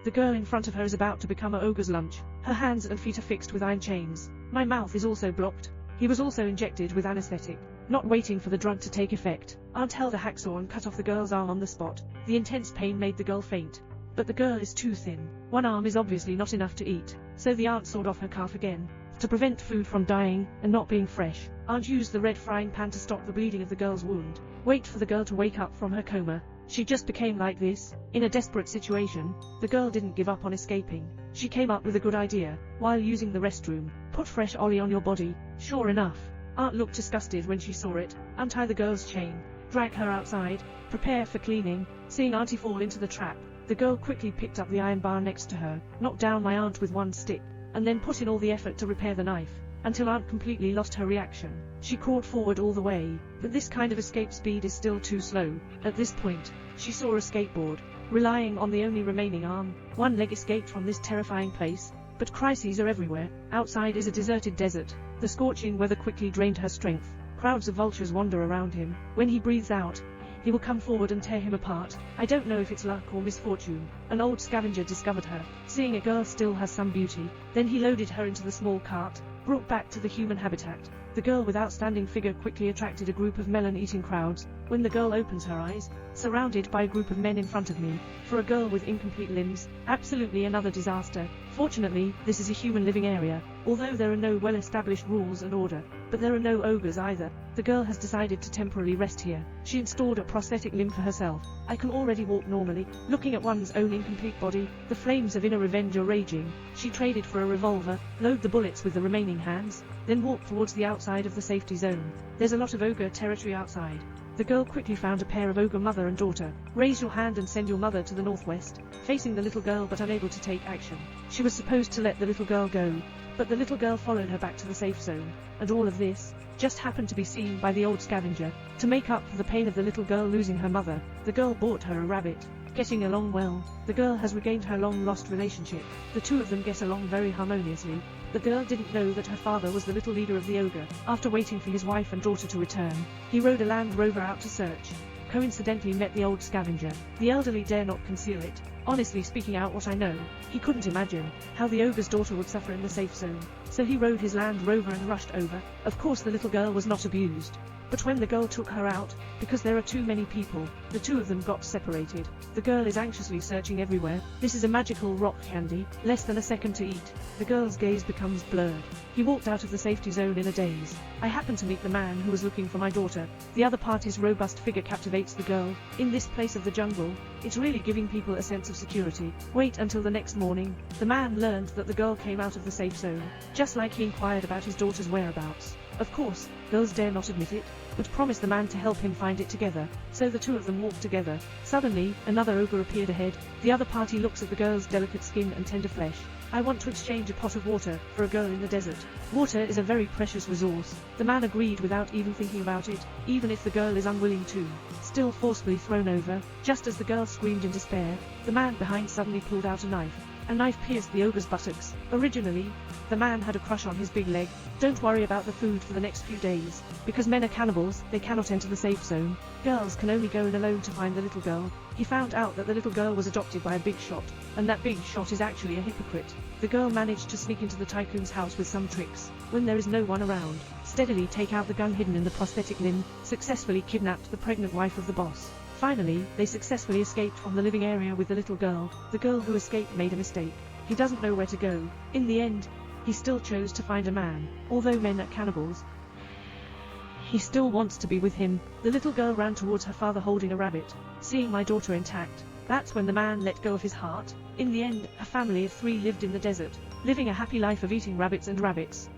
The girl in front of her is about to become an ogre's lunch. Her hands and feet are fixed with iron chains. My mouth is also blocked. He was also injected with anesthetic. Not waiting for the drug to take effect, Aunt held a hacksaw and cut off the girl's arm on the spot. The intense pain made the girl faint. But the girl is too thin. One arm is obviously not enough to eat, so the aunt sawed off her calf again. To prevent food from dying and not being fresh, Aunt used the red frying pan to stop the bleeding of the girl's wound. Wait for the girl to wake up from her coma. She just became like this. In a desperate situation, the girl didn't give up on escaping. She came up with a good idea. While using the restroom, put fresh ollie on your body. Sure enough, Aunt looked disgusted when she saw it. Untie the girl's chain. Drag her outside. Prepare for cleaning. Seeing Auntie fall into the trap, the girl quickly picked up the iron bar next to her, knocked down my aunt with one stick, and then put in all the effort to repair the knife, until Aunt completely lost her reaction. She crawled forward all the way, but this kind of escape speed is still too slow. At this point, she saw a skateboard. Relying on the only remaining arm, one leg escaped from this terrifying place. But crises are everywhere. Outside is a deserted desert. The scorching weather quickly drained her strength. Crowds of vultures wander around him. When he breathes out, he will come forward and tear him apart. I don't know if it's luck or misfortune. An old scavenger discovered her, seeing a girl still has some beauty. Then he loaded her into the small cart, brought back to the human habitat. The girl with outstanding figure quickly attracted a group of melon-eating crowds. When the girl opens her eyes, surrounded by a group of men in front of me. For a girl with incomplete limbs, absolutely another disaster. Fortunately, this is a human living area, although there are no well-established rules and order. But there are no ogres either. The girl has decided to temporarily rest here. She installed a prosthetic limb for herself. I can already walk normally. Looking at one's own incomplete body, the flames of inner revenge are raging. She traded for a revolver, load the bullets with the remaining hands, then walked towards the outside of the safety zone. There's a lot of ogre territory outside. The girl quickly found a pair of ogre mother and daughter. Raise your hand and send your mother to the northwest, facing the little girl but unable to take action. She was supposed to let the little girl go, but the little girl followed her back to the safe zone. And all of this just happened to be seen by the old scavenger. To make up for the pain of the little girl losing her mother, the girl bought her a rabbit. Getting along well, the girl has regained her long-lost relationship. The two of them get along very harmoniously. The girl didn't know that her father was the little leader of the ogre. After waiting for his wife and daughter to return, he rode a Land Rover out to search. Coincidentally met the old scavenger. The elderly dare not conceal it. Honestly speaking out what I know, he couldn't imagine how the ogre's daughter would suffer in the safe zone. So he rode his Land Rover and rushed over. Of course the little girl was not abused. But when the girl took her out, because there are too many people, the two of them got separated. The girl is anxiously searching everywhere. This is a magical rock candy, less than a second to eat. The girl's gaze becomes blurred. He walked out of the safety zone in a daze. I happened to meet the man who was looking for my daughter. The other party's robust figure captivates the girl. In this place of the jungle, it's really giving people a sense of security. Wait until the next morning. The man learned that the girl came out of the safe zone, just like he inquired about his daughter's whereabouts. Of course, girls dare not admit it, but promise the man to help him find it together. So the two of them walked together. Suddenly, another ogre appeared ahead. The other party looks at the girl's delicate skin and tender flesh. I want to exchange a pot of water for a girl in the desert. Water is a very precious resource. The man agreed without even thinking about it, even if the girl is unwilling to. Still forcefully thrown over, just as the girl screamed in despair, the man behind suddenly pulled out a knife. A knife pierced the ogre's buttocks. Originally, the man had a crush on his big leg. Don't worry about the food for the next few days. Because men are cannibals, they cannot enter the safe zone. Girls can only go in alone to find the little girl. He found out that the little girl was adopted by a big shot, and that big shot is actually a hypocrite. The girl managed to sneak into the tycoon's house with some tricks. When there is no one around, steadily take out the gun hidden in the prosthetic limb, successfully kidnapped the pregnant wife of the boss. Finally, they successfully escaped from the living area with the little girl. The girl who escaped made a mistake. He doesn't know where to go. In the end, he still chose to find a man. Although men are cannibals, he still wants to be with him. The little girl ran towards her father holding a rabbit. Seeing my daughter intact, that's when the man let go of his heart. In the end, a family of 3 lived in the desert, living a happy life of eating rabbits and rabbits.